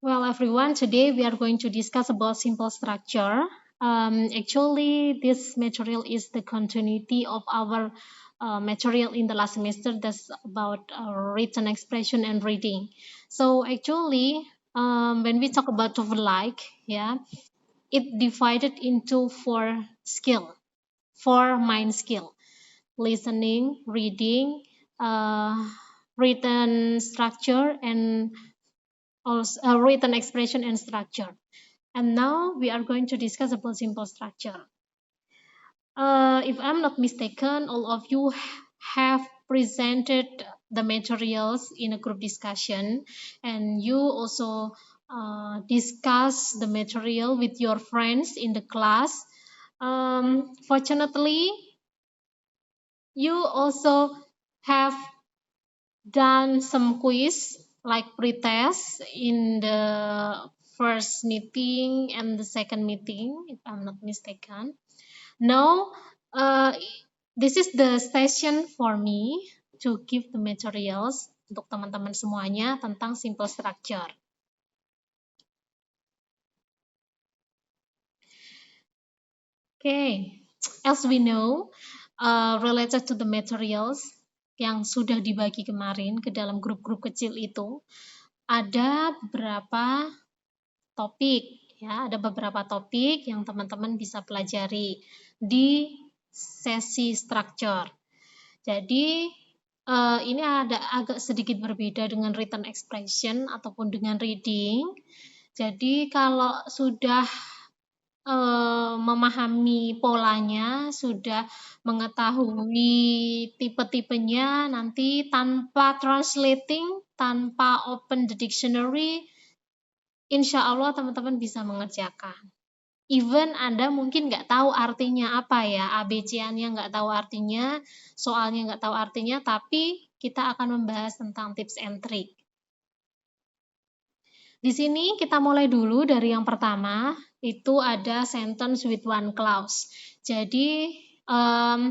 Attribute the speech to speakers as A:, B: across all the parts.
A: Well, everyone, today we are going to discuss about simple structure. Actually, this material is the continuity of our material in the last semester. That's about written expression and reading. So actually, when we talk about TOEFL like, yeah, it divided into four main skill: listening, reading, uh, written structure, and also written expression and structure. And now we are going to discuss about simple structure. If I'm not mistaken, all of you have presented the materials in a group discussion, and you also discuss the material with your friends in the class. Fortunately, you also have done some quiz like pretest in the first meeting and the second meeting, if I'm not mistaken. Now, this is the session for me to give the materials untuk teman-teman semuanya tentang simple structure. Okay, as we know, related to the materials yang sudah dibagi kemarin ke dalam grup-grup kecil itu, ada beberapa topik, ya, ada beberapa topik yang teman-teman bisa pelajari di sesi structure. Jadi ini ada agak sedikit berbeda dengan written expression ataupun dengan reading. Jadi kalau sudah memahami polanya, sudah mengetahui tipe-tipenya, nanti tanpa translating, tanpa open the dictionary, insya Allah teman-teman bisa mengerjakan. Even Anda mungkin nggak tahu artinya apa ya, ABC-nya nggak tahu artinya, soalnya nggak tahu artinya, tapi kita akan membahas tentang tips and trick. Di sini kita mulai dulu dari yang pertama, itu ada sentence with one clause. Jadi,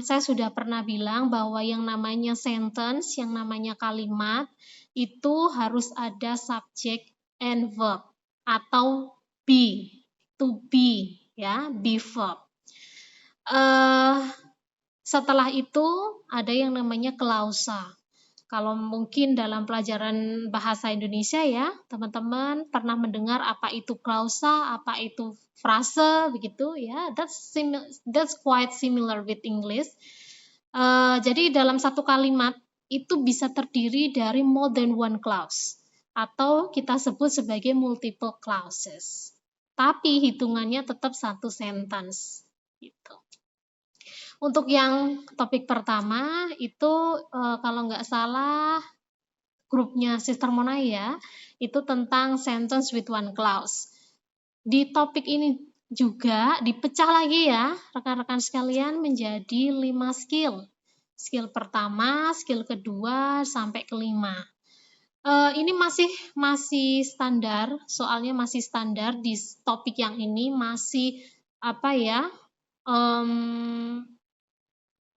A: saya sudah pernah bilang bahwa yang namanya sentence, yang namanya kalimat, itu harus ada subject and verb, atau be, to be, ya, be verb. Setelah itu ada yang namanya klausa. Kalau mungkin dalam pelajaran bahasa Indonesia ya, teman-teman pernah mendengar apa itu klausa, apa itu frase, begitu ya. That's quite similar with English. Jadi dalam satu kalimat itu bisa terdiri dari more than one clause, atau kita sebut sebagai multiple clauses. Tapi hitungannya tetap satu sentence. Gitu. Untuk yang topik pertama itu kalau nggak salah grupnya Sister Mona ya, itu tentang sentence with one clause. Di topik ini juga dipecah lagi ya, rekan-rekan sekalian, menjadi 5 skill. Skill pertama, skill kedua, sampai kelima. Ini masih standar, soalnya masih standar di topik yang ini masih apa ya?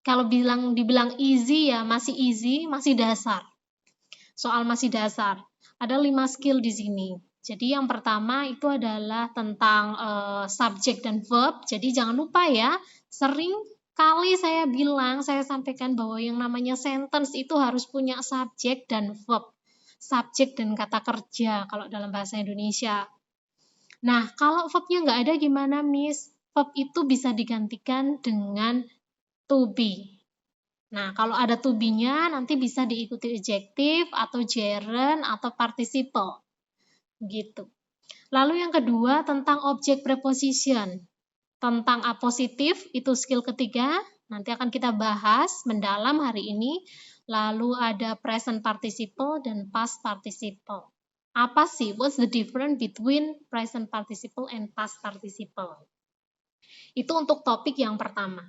A: Kalau dibilang easy ya masih dasar. Soal masih dasar. Ada 5 skill di sini. Jadi yang pertama itu adalah tentang subject dan verb. Jadi jangan lupa ya, sering kali saya sampaikan bahwa yang namanya sentence itu harus punya subject dan verb. Subject dan kata kerja kalau dalam bahasa Indonesia. Nah, kalau verbnya nggak ada gimana, Miss? Verb itu bisa digantikan dengan to be. Nah, kalau ada to be-nya nanti bisa diikuti adjective atau gerund atau participle. Gitu. Lalu yang kedua tentang object preposition. Tentang apositif itu skill ketiga, nanti akan kita bahas mendalam hari ini. Lalu ada present participle dan past participle. Apa sih? What's the difference between present participle and past participle? Itu untuk topik yang pertama.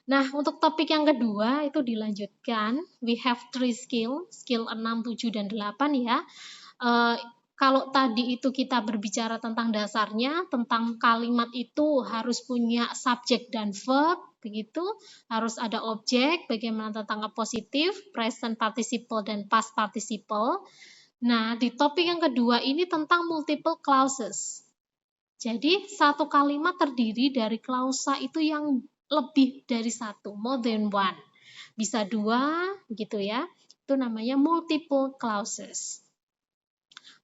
A: Nah, untuk topik yang kedua itu dilanjutkan. We have 3 skill 6, 7, dan 8 ya. Kalau tadi itu kita berbicara tentang dasarnya, tentang kalimat itu harus punya subject dan verb, begitu. Harus ada objek, bagaimana tentang positif, present participle, dan past participle. Nah, di topik yang kedua ini tentang multiple clauses. Jadi, satu kalimat terdiri dari klausa itu yang lebih dari satu, more than one. Bisa dua, gitu ya. Itu namanya multiple clauses.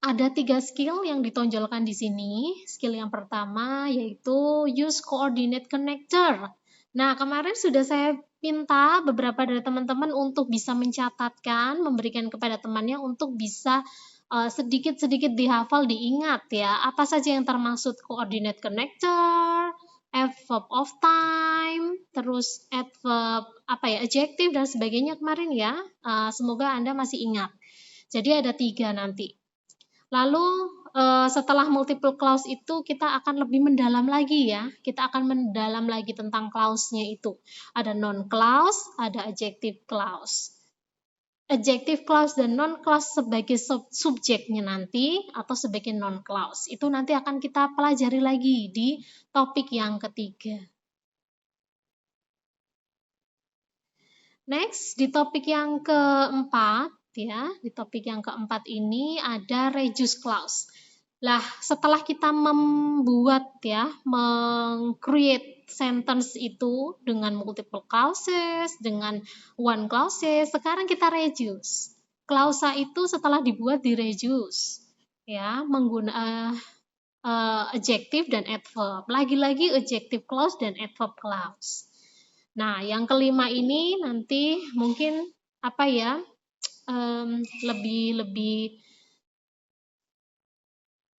A: Ada 3 skill yang ditonjolkan di sini. Skill yang pertama yaitu use coordinate connector. Nah, kemarin sudah saya minta beberapa dari teman-teman untuk bisa mencatatkan, memberikan kepada temannya untuk bisa sedikit-sedikit dihafal, diingat ya. Apa saja yang termaksud coordinate connector, adverb of time, terus adverb adjective dan sebagainya kemarin ya. Semoga Anda masih ingat. Jadi ada 3 nanti. Lalu setelah multiple clause itu kita akan lebih mendalam lagi ya. Kita akan mendalam lagi tentang clause-nya itu. Ada non clause, ada adjective clause. Adjective clause dan non clause sebagai subjeknya nanti atau sebagai non clause. Itu nanti akan kita pelajari lagi di topik yang ketiga. Next, di topik yang keempat ya, di topik yang keempat ini ada reduce clause. Lah, setelah kita membuat ya, meng-create sentence itu dengan multiple clauses, dengan one clauses, sekarang kita reduce. Klausa itu setelah dibuat di reduce ya, menggunakan adjective dan adverb. Lagi-lagi adjective clause dan adverb clause. Nah, yang kelima ini nanti mungkin lebih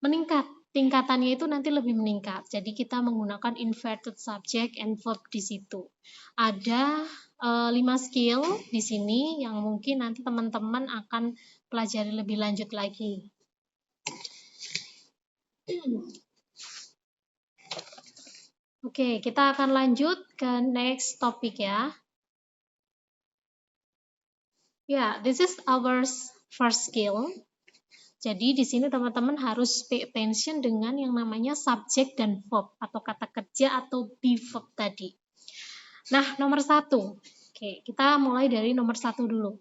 A: meningkat. Tingkatannya itu nanti lebih meningkat. Jadi kita menggunakan inverted subject and verb di situ. Ada 5 skill di sini yang mungkin nanti teman-teman akan pelajari lebih lanjut lagi. Oke, kita akan lanjut ke next topik ya. Ya, this is our first skill. Jadi di sini teman-teman harus pay attention dengan yang namanya subject dan verb atau kata kerja atau be verb tadi. Nah, nomor 1. Oke, kita mulai dari nomor 1 dulu.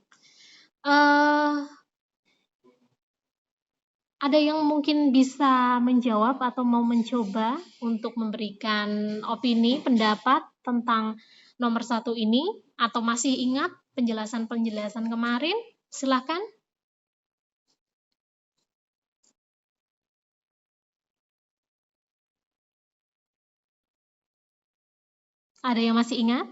A: Ada yang mungkin bisa menjawab atau mau mencoba untuk memberikan opini, pendapat tentang nomor 1 ini? Atau masih ingat penjelasan-penjelasan kemarin? Silahkan. Ada yang masih ingat?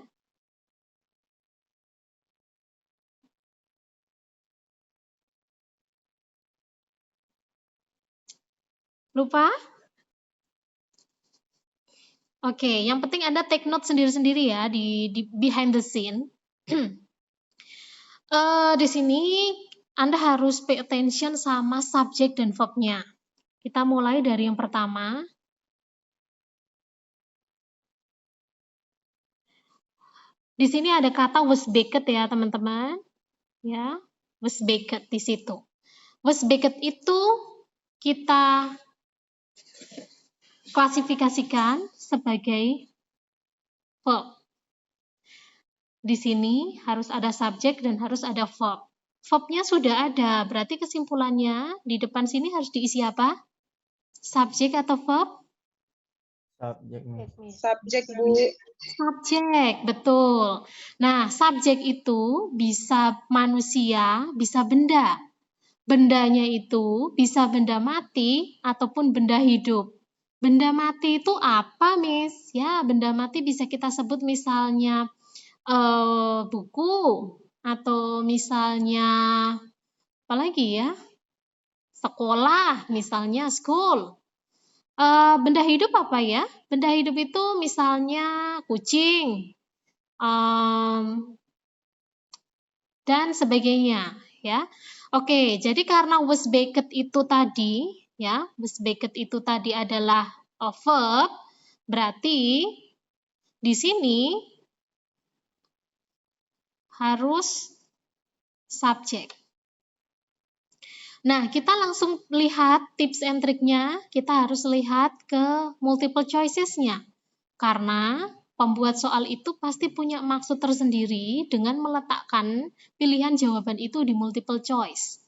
A: Lupa? Oke, yang penting Anda take note sendiri-sendiri ya di behind the scene. Di sini Anda harus pay attention sama subject dan verb-nya. Kita mulai dari yang pertama. Di sini ada kata was baked ya, teman-teman. Ya, was baked di situ. Was baked itu kita klasifikasikan sebagai verb. Di sini harus ada subjek dan harus ada verb. Verb-nya sudah ada, berarti kesimpulannya di depan sini harus diisi apa? Subjek atau verb?
B: Subjek, Bu.
A: Subjek, betul. Nah, subjek itu bisa manusia, bisa benda. Bendanya itu bisa benda mati ataupun benda hidup. Benda mati itu apa, Miss? Ya, benda mati bisa kita sebut misalnya buku, atau misalnya apa lagi ya? Sekolah, misalnya school. Benda hidup apa ya? Benda hidup itu misalnya kucing, dan sebagainya, ya. Oke, jadi karena was baked itu tadi, ya, was baked itu tadi adalah verb, berarti di sini harus subjek. Nah, kita langsung lihat tips and triknya, kita harus lihat ke multiple choices-nya. Karena pembuat soal itu pasti punya maksud tersendiri dengan meletakkan pilihan jawaban itu di multiple choice.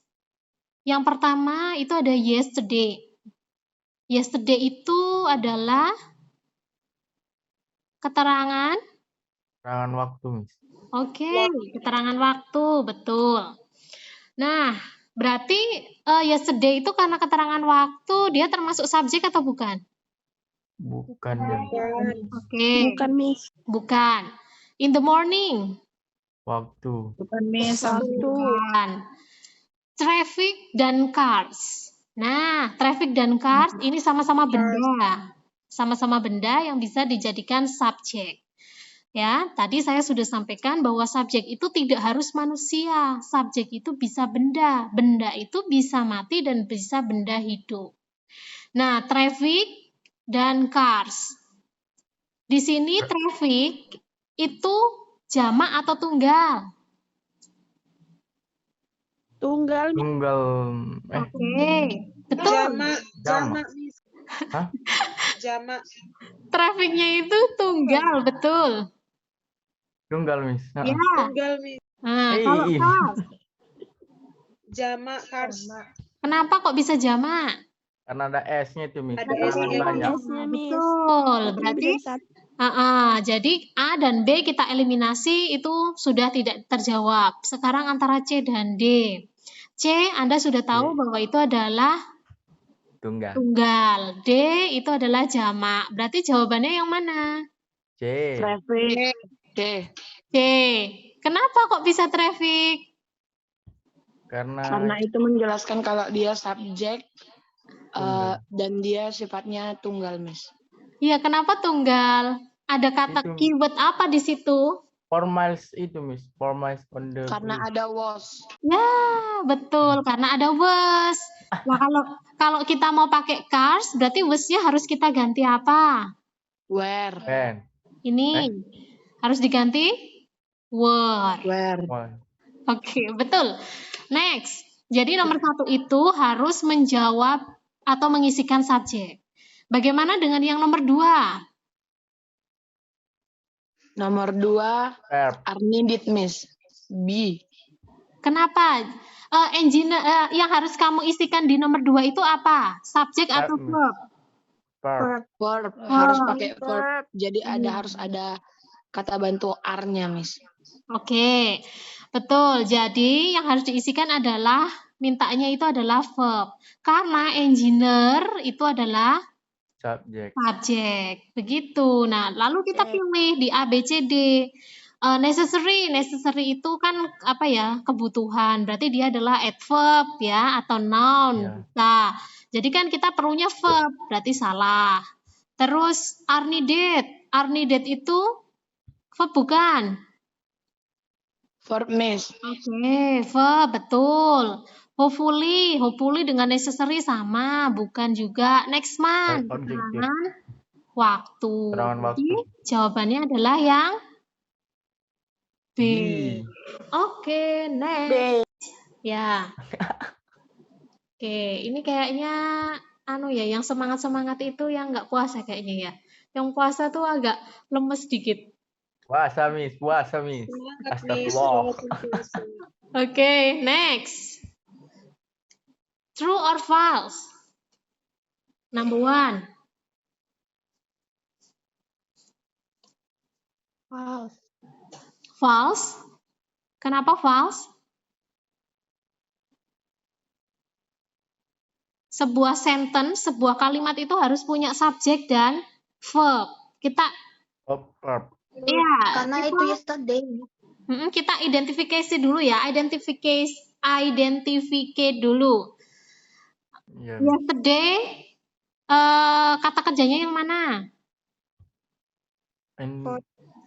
A: Yang pertama itu ada yesterday. Yesterday itu adalah keterangan.
B: Keterangan waktu, Miss.
A: Oke, keterangan waktu, betul. Nah, berarti yesterday itu karena keterangan waktu, dia termasuk subjek atau bukan?
B: Bukan dia.
A: Oke,
C: Bukan, Miss.
A: bukan. In the morning?
B: Waktu.
C: Bukan, Miss. Waktu.
A: Bukan. Traffic dan cars. Nah, traffic dan cars ini sama-sama benda. Sama-sama benda yang bisa dijadikan subjek. Ya, tadi saya sudah sampaikan bahwa subjek itu tidak harus manusia. Subjek itu bisa benda. Benda itu bisa mati dan bisa benda hidup. Nah, traffic dan cars. Di sini traffic itu jamak atau tunggal?
C: Tunggal, Miss.
B: Tunggal.
A: Oke, betul.
B: Jamak. Hah?
D: Jamak.
A: Trafficnya itu tunggal, betul.
B: Tunggal, Miss.
A: Ya.
D: Tunggal, Miss.
A: Nah, kalau cars,
D: Jamak cars.
A: kenapa kok bisa jamak?
B: Karena ada S-nya itu, Miss.
D: Ada
B: Keterangan
D: S-nya.
B: banyak.
C: S-nya, Miss.
A: Betul.
C: Satunya
A: Berarti
C: bisa satu.
A: jadi A dan B kita eliminasi itu sudah tidak terjawab. Sekarang antara C dan D. C, Anda sudah tahu bahwa itu adalah
B: Tunggal.
A: tunggal. D itu adalah jamak. Berarti jawabannya yang mana?
B: C.
C: Traffic. D.
A: C. Kenapa kok bisa traffic?
C: Karena itu menjelaskan kalau dia subjek
B: Tunggal.
C: dan dia sifatnya tunggal, Miss.
A: Iya, kenapa tunggal? Ada kata
B: Itu-
A: keyword apa di situ?
B: 4 miles itu, Miss. 4 miles on the
C: Karena
B: bridge.
C: ada was.
A: Ya, betul. Karena ada was. Nah, kalau kita mau pakai cars, berarti was-nya harus kita ganti apa?
C: Where.
B: When.
A: Ini harus diganti were.
C: Where.
B: One.
A: Oke, betul. Next. Jadi nomor 1 itu harus menjawab atau mengisikan subjek. Bagaimana dengan yang nomor 2?
C: Nomor 2,
B: Verb.
C: are needed, Miss. B.
A: Kenapa? Yang harus kamu isikan di nomor 2 itu apa? Subjek atau verb?
B: Verb.
C: Verb. Harus pakai verb. Jadi harus ada kata bantu are-nya, Miss.
A: Oke, betul. Jadi yang harus diisikan adalah mintanya itu adalah verb. Karena engineer itu adalah
B: Subject.
A: subjek. Begitu. Nah, lalu kita pilih di A, B, C, D. Necessary itu kan apa ya? Kebutuhan. Berarti dia adalah adverb ya atau noun.
B: Ya.
A: Nah, jadi kan kita perlunya verb. Berarti salah. Terus are needed itu verb bukan?
C: Verb, Miss.
A: Oke, verb betul. Hopefully dengan necessary sama, bukan juga. Next month,
B: Objektif.
A: keterangan waktu.
B: Keterangan waktu.
A: Jadi, jawabannya adalah yang B.
B: B.
A: Oke, next. Ya. Oke, ini kayaknya yang semangat-semangat itu yang nggak puasa kayaknya ya. Yang puasa tuh agak lemes dikit.
B: Puasa, Miss. Puasa, Miss.
D: Semangat, Miss.
B: Astagfirullah.
A: Oke, next. True or false? Number 1.
C: False.
A: False. Kenapa false? Sebuah sentence, sebuah kalimat itu harus punya subjek dan verb. Kita
B: Verb.
A: ya,
E: Karena itu yesterday.
A: kita identifikasi dulu ya, identificate dulu.
B: Ya.
A: Yesterday, kata kerjanya yang mana?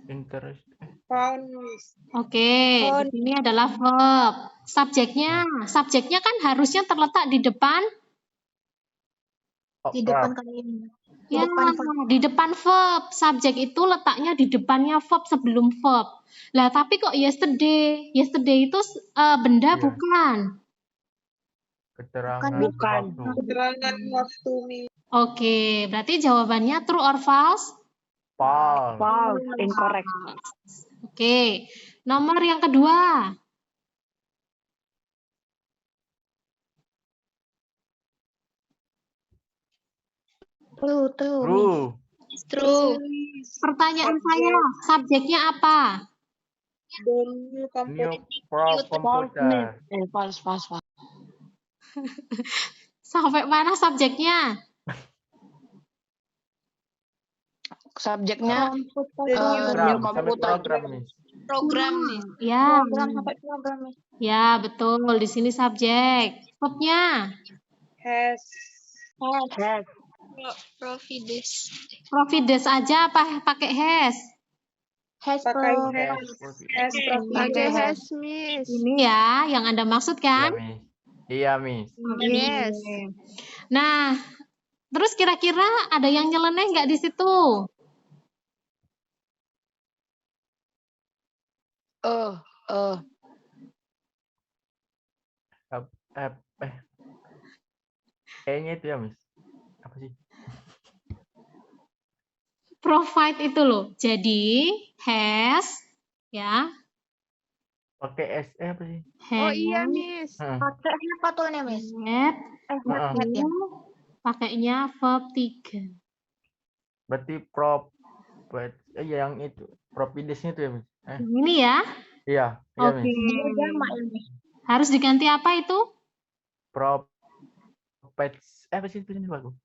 B: Interest.
D: Found, Miss.
A: Oke, di sini adalah verb. Subjeknya kan harusnya terletak di depan.
E: Di depan kali ini. Di
A: Ya,
E: depan verb.
A: di depan verb. Subjek itu letaknya di depannya verb sebelum verb. Lah, tapi kok yesterday? Yesterday itu benda
B: Iya.
A: bukan?
B: Keterangan
C: Bukan.
B: waktu.
D: Keterangan waktu, Miss.
A: Oke, berarti jawabannya true or false?
B: False.
C: False. Incorrect.
A: Oke, nomor yang kedua.
E: True, true, Miss.
B: True.
C: True.
A: Pertanyaan saya, subjeknya apa?
D: The new
B: New
D: computer.
B: computer.
C: False.
A: Sampai mana subjeknya?
C: Subjeknya
D: The new
C: new
B: Program. Sampai
C: computer.
B: program, Miss.
C: Program nih.
A: Ya,
E: Program sampai program, Miss.
A: ya betul. Di sini subjek. Verbnya
D: has.
A: Provides aja apa pakai has?
E: Has
D: Pakai
E: Prof.
D: has
F: Pakai
D: provided.
F: has, Miss.
A: Ini ya yang Anda maksud
B: Iya,
A: kan?
B: Miss. Iya, Miss.
F: Yes.
A: Nah, terus kira-kira ada yang nyeleneh nggak di situ?
B: Kayaknya itu ya, Miss. Apa sih?
A: Provide itu loh. Jadi has ya,
B: Pakai SE apa sih?
F: Oh
A: has,
F: iya, Miss.
E: Pakai apa tulisannya, Miss?
A: had,
B: Heeh.
E: Hat ya.
A: pakainya verb 3.
B: Berarti yang itu. Providence-nya itu ya, Miss.
A: Ini ya.
B: Iya, iya,
A: Oke.
B: Miss.
E: Dia jamak ya, Miss.
A: Harus diganti apa itu?
B: Apa sih tulisannya bagus?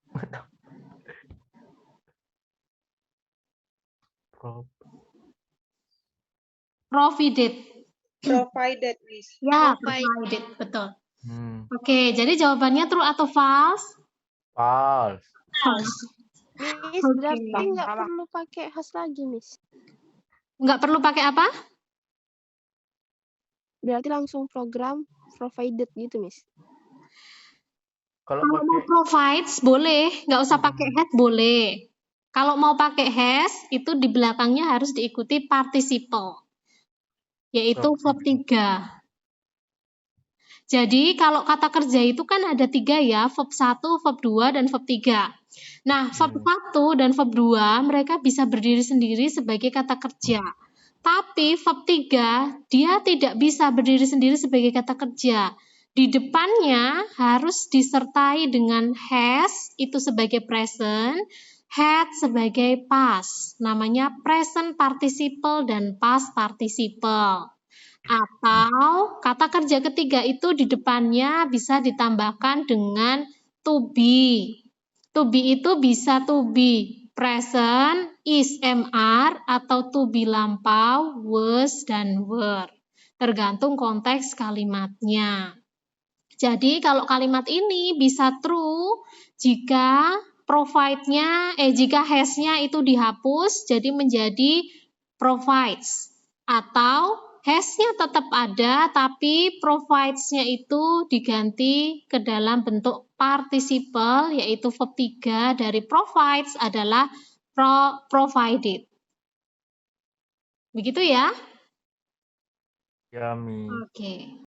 A: Provided.
D: Provided, Miss.
A: Ya, provided, betul.
B: Hmm.
A: Oke, jadi jawabannya true atau false?
B: False.
A: False.
F: Miss,
A: Oke.
F: berarti nggak perlu pakai has lagi, Miss.
A: Nggak perlu pakai apa?
F: Berarti langsung program provided gitu, Miss.
B: Kalau
A: Kalau mau
B: pakai
A: provides boleh, nggak usah pakai has boleh. Kalau mau pakai has, itu di belakangnya harus diikuti participle, yaitu verb 3. Jadi kalau kata kerja itu kan ada 3 ya, verb 1, verb 2, dan verb 3. Nah, verb 1 dan verb 2 mereka bisa berdiri sendiri sebagai kata kerja. Tapi verb 3 dia tidak bisa berdiri sendiri sebagai kata kerja. Di depannya harus disertai dengan has itu sebagai present, had sebagai past. Namanya present participle dan past participle. Atau kata kerja ketiga itu di depannya bisa ditambahkan dengan to be. To be itu bisa to be present, is, MR, atau to be lampau, was, dan were. Tergantung konteks kalimatnya. Jadi kalau kalimat ini bisa true jika jika has-nya itu dihapus jadi menjadi provides, atau has-nya tetap ada tapi provides-nya itu diganti ke dalam bentuk participle yaitu verb 3 dari provides adalah provided. Begitu ya?
B: ya, Miss.
A: Oke.